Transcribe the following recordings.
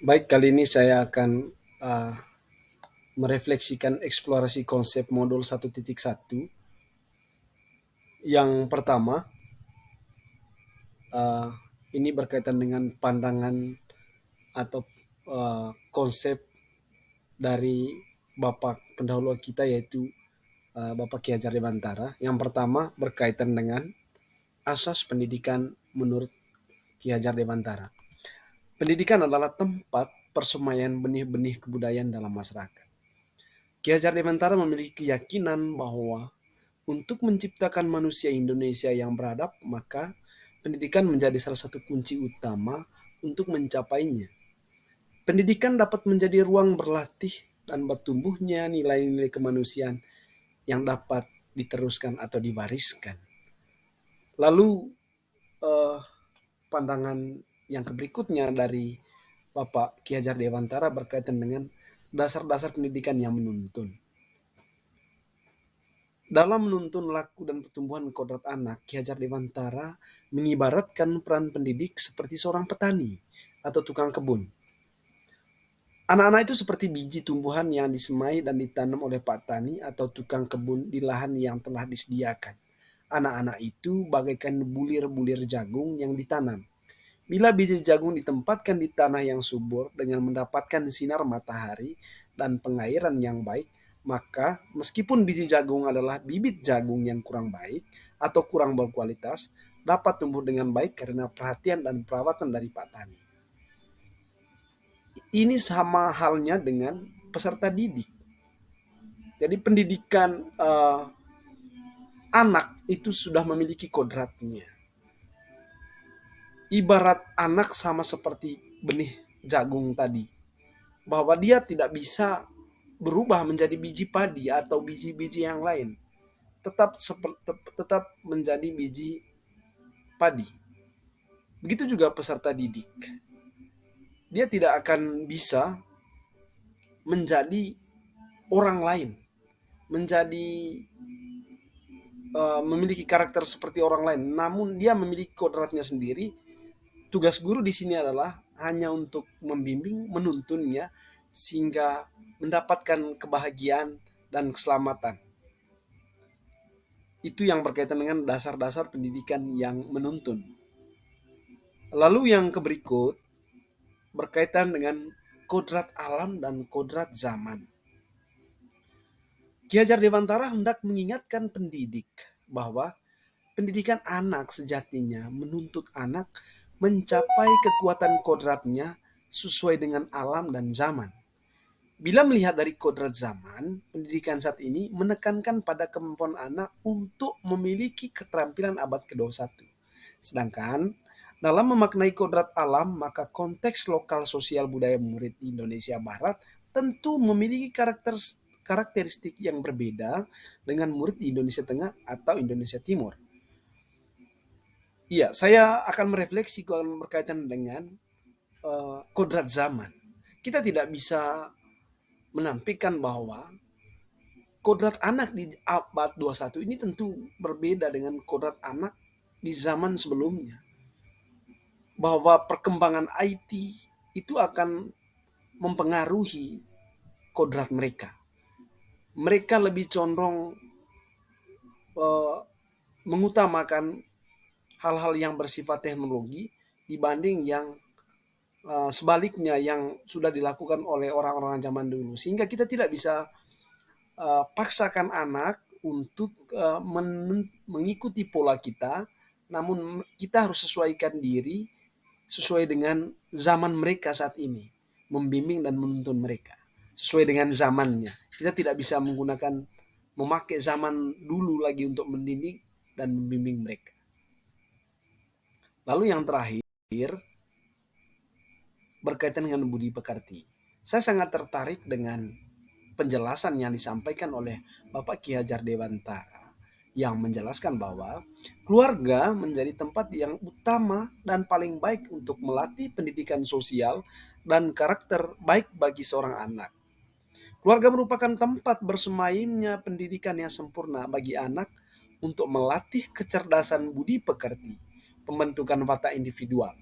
Baik, kali ini saya akan uh, merefleksikan eksplorasi konsep modul 1.1. Yang pertama, uh, ini berkaitan dengan pandangan atau konsep dari Bapak pendahulu kita, yaitu Bapak Ki Hajar Dewantara. Yang pertama berkaitan dengan asas pendidikan menurut Ki Hajar Dewantara. Pendidikan adalah tempat persemaian benih-benih kebudayaan dalam masyarakat. Ki Hajar Dewantara memiliki keyakinan bahwa untuk menciptakan manusia Indonesia yang beradab, maka pendidikan menjadi salah satu kunci utama untuk mencapainya. Pendidikan dapat menjadi ruang berlatih dan bertumbuhnya nilai-nilai kemanusiaan yang dapat diteruskan atau diwariskan. Lalu eh, pandangan yang berikutnya dari Bapak Ki Hajar Dewantara berkaitan dengan dasar-dasar pendidikan yang menuntun. Dalam menuntun laku dan pertumbuhan kodrat anak, Ki Hajar Dewantara mengibaratkan peran pendidik seperti seorang petani atau tukang kebun. Anak-anak itu seperti biji tumbuhan yang disemai dan ditanam oleh Pak Tani atau tukang kebun di lahan yang telah disediakan. Anak-anak itu bagaikan bulir-bulir jagung yang ditanam. Bila biji jagung ditempatkan di tanah yang subur dengan mendapatkan sinar matahari dan pengairan yang baik, maka meskipun biji jagung adalah bibit jagung yang kurang baik atau kurang berkualitas, dapat tumbuh dengan baik karena perhatian dan perawatan dari Pak Tani. Ini sama halnya dengan peserta didik. Jadi pendidikan anak itu sudah memiliki kodratnya. Ibarat anak sama seperti benih jagung tadi, bahwa dia tidak bisa berubah menjadi biji padi atau biji-biji yang lain. Tetap menjadi biji padi. Begitu juga peserta didik. Dia tidak akan bisa menjadi orang lain, menjadi memiliki karakter seperti orang lain, namun dia memiliki kodratnya sendiri. Tugas guru di sini adalah hanya untuk membimbing, menuntunnya sehingga mendapatkan kebahagiaan dan keselamatan. Itu yang berkaitan dengan dasar-dasar pendidikan yang menuntun. Lalu yang berikut berkaitan dengan kodrat alam dan kodrat zaman. Ki Hajar Dewantara hendak mengingatkan pendidik bahwa pendidikan anak sejatinya menuntut anak mencapai kekuatan kodratnya sesuai dengan alam dan zaman. Bila melihat dari kodrat zaman, pendidikan saat ini menekankan pada kemampuan anak untuk memiliki keterampilan abad ke-21. Sedangkan dalam memaknai kodrat alam, maka konteks lokal sosial budaya murid di Indonesia Barat tentu memiliki karakteristik yang berbeda dengan murid di Indonesia Tengah atau Indonesia Timur. Iya, saya akan merefleksi kalau berkaitan dengan kodrat zaman. Kita tidak bisa menampilkan bahwa kodrat anak di abad 21 ini tentu berbeda dengan kodrat anak di zaman sebelumnya. Bahwa perkembangan IT itu akan mempengaruhi kodrat mereka. Mereka lebih condong uh, mengutamakan hal-hal yang bersifat teknologi dibanding yang sebaliknya yang sudah dilakukan oleh orang-orang zaman dulu. Sehingga kita tidak bisa paksakan anak untuk mengikuti pola kita, namun kita harus sesuaikan diri sesuai dengan zaman mereka saat ini, membimbing dan menuntun mereka sesuai dengan zamannya. Kita tidak bisa memakai zaman dulu lagi untuk mendidik dan membimbing mereka. Lalu yang terakhir berkaitan dengan budi pekerti. Saya sangat tertarik dengan penjelasan yang disampaikan oleh Bapak Ki Hajar Dewantara yang menjelaskan bahwa keluarga menjadi tempat yang utama dan paling baik untuk melatih pendidikan sosial dan karakter baik bagi seorang anak. Keluarga merupakan tempat bersemayamnya pendidikan yang sempurna bagi anak untuk melatih kecerdasan budi pekerti, pembentukan watak individual.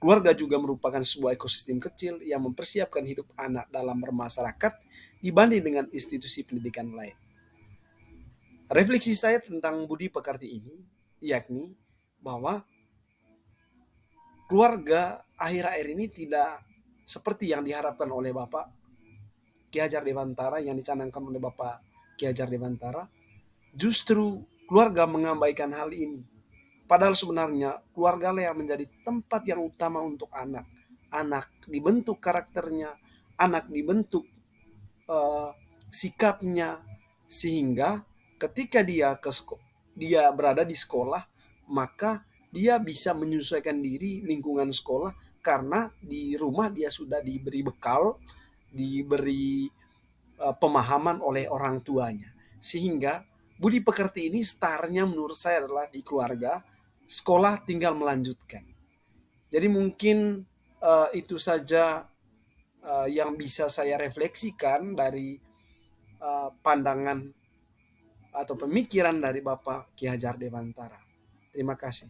Keluarga juga merupakan sebuah ekosistem kecil yang mempersiapkan hidup anak dalam bermasyarakat dibanding dengan institusi pendidikan lain. Refleksi saya tentang budi pekerti ini, yakni bahwa keluarga akhir-akhir ini tidak seperti yang diharapkan oleh Bapak Ki Hajar Dewantara, yang dicanangkan oleh Bapak Ki Hajar Dewantara. Justru keluarga mengabaikan hal ini. Padahal sebenarnya keluarga lah yang menjadi tempat yang utama untuk anak. Anak dibentuk karakternya, anak dibentuk uh, sikapnya, sehingga ketika dia berada di sekolah, maka dia bisa menyesuaikan diri lingkungan sekolah, karena di rumah dia sudah diberi bekal, diberi pemahaman oleh orang tuanya. Sehingga budi pekerti ini startnya menurut saya adalah di keluarga, sekolah tinggal melanjutkan. Jadi mungkin itu saja yang bisa saya refleksikan dari pandangan atau pemikiran dari Bapak Ki Hajar Dewantara. Terima kasih.